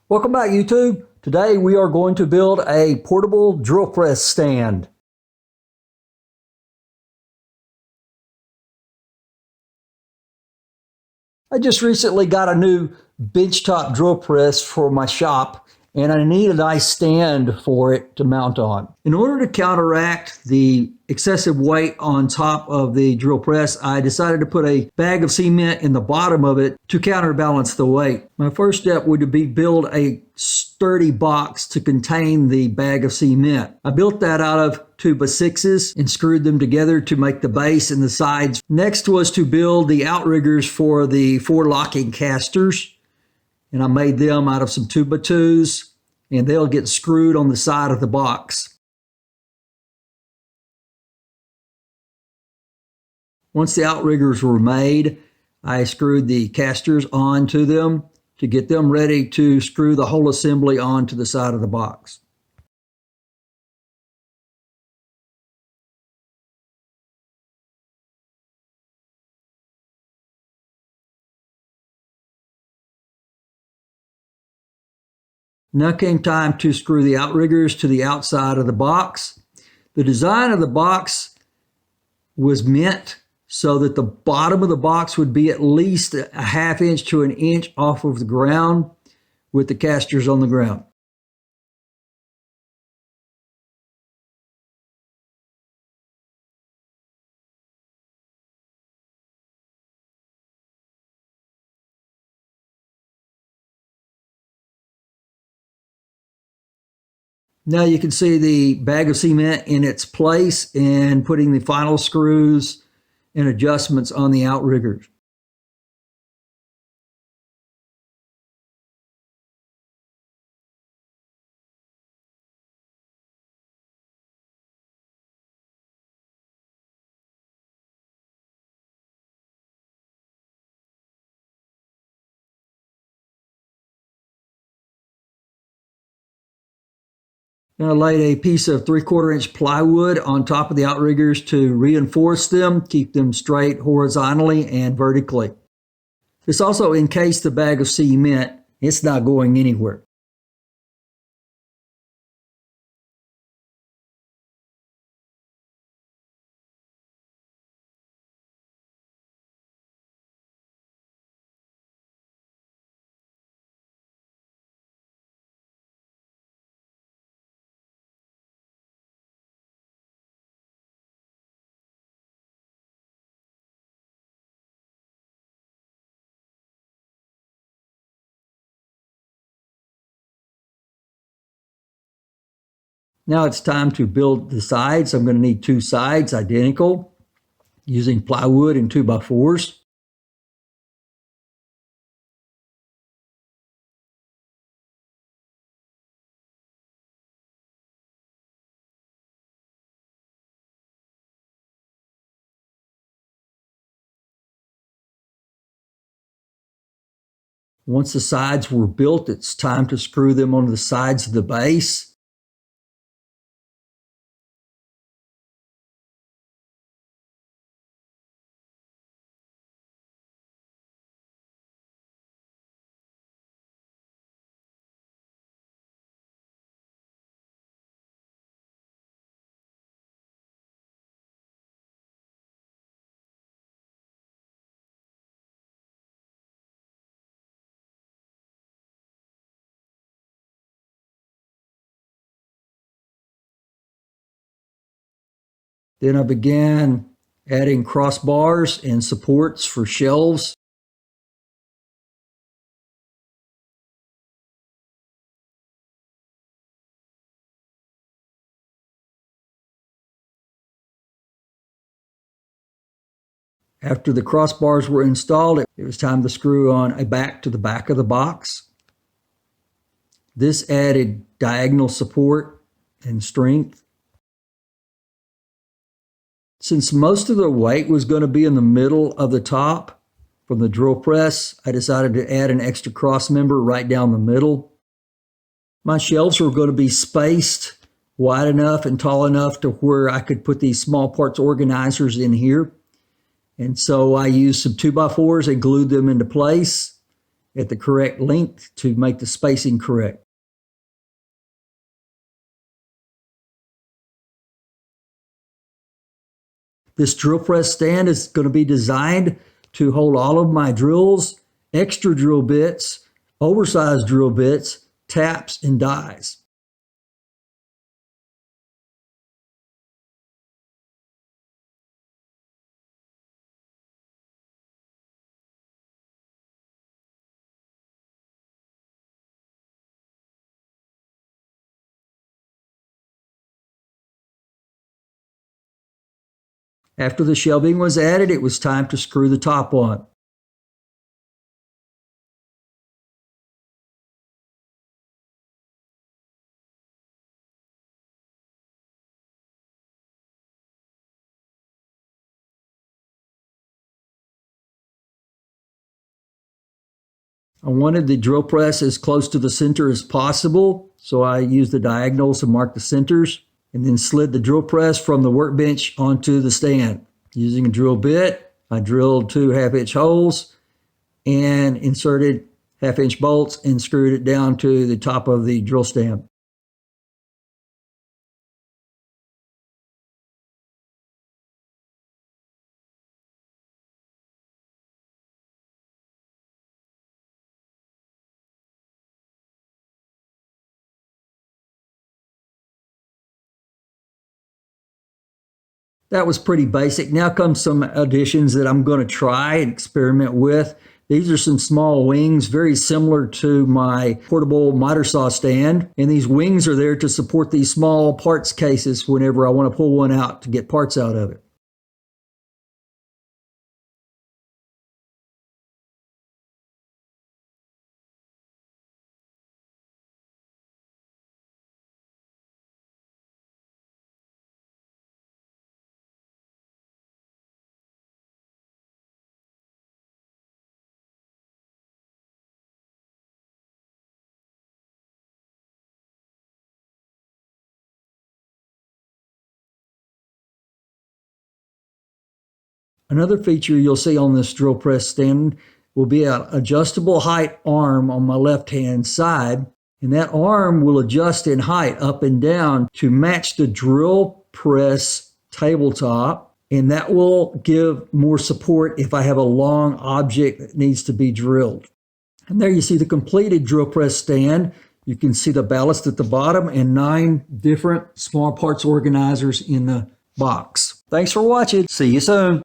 Welcome back, YouTube. Today we are going to build a portable drill press stand. I just recently got a new benchtop drill press for my shop, and I need a nice stand for it to mount on. In order to counteract the excessive weight on top of the drill press, I decided to put a bag of cement in the bottom of it to counterbalance the weight. My first step would be build a sturdy box to contain the bag of cement. I built that out of 2x6s and screwed them together to make the base and the sides. Next was to build the outriggers for the 4 locking casters, and I made them out of some 2x2s, and they'll get screwed on the side of the box. Once the outriggers were made, I screwed the casters onto them to get them ready to screw the whole assembly onto the side of the box. Now came time to screw the outriggers to the outside of the box. The design of the box was meant so that the bottom of the box would be at least a ½ inch to an inch off of the ground with the casters on the ground. Now you can see the bag of cement in its place and putting the final screws and adjustments on the outriggers. Now I laid a piece of 3/4 inch plywood on top of the outriggers to reinforce them, keep them straight horizontally and vertically. This also encased the bag of cement. It's not going anywhere. Now it's time to build the sides. I'm going to need 2 sides identical using plywood and 2x4s. Once the sides were built, it's time to screw them onto the sides of the base. Then I began adding crossbars and supports for shelves. After the crossbars were installed, it was time to screw on a back to the back of the box. This added diagonal support and strength. Since most of the weight was going to be in the middle of the top from the drill press, I decided to add an extra cross member right down the middle. My shelves were going to be spaced wide enough and tall enough to where I could put these small parts organizers in here. And so I used some 2x4s and glued them into place. at the correct length to make the spacing correct. This drill press stand is going to be designed to hold all of my drills, extra drill bits, oversized drill bits, taps, and dies. After the shelving was added, it was time to screw the top on. I wanted the drill press as close to the center as possible, so I used the diagonals to mark the centers, and then slid the drill press from the workbench onto the stand. Using a drill bit, I drilled 2 half-inch holes and inserted half-inch bolts and screwed it down to the top of the drill stand. That was pretty basic. Now comes some additions that I'm going to try and experiment with. These are some small wings, very similar to my portable miter saw stand. And these wings are there to support these small parts cases whenever I want to pull one out to get parts out of it. Another feature you'll see on this drill press stand will be an adjustable height arm on my left-hand side, and that arm will adjust in height up and down to match the drill press tabletop, and that will give more support if I have a long object that needs to be drilled. And there you see the completed drill press stand. You can see the ballast at the bottom and 9 different small parts organizers in the box. Thanks for watching. See you soon.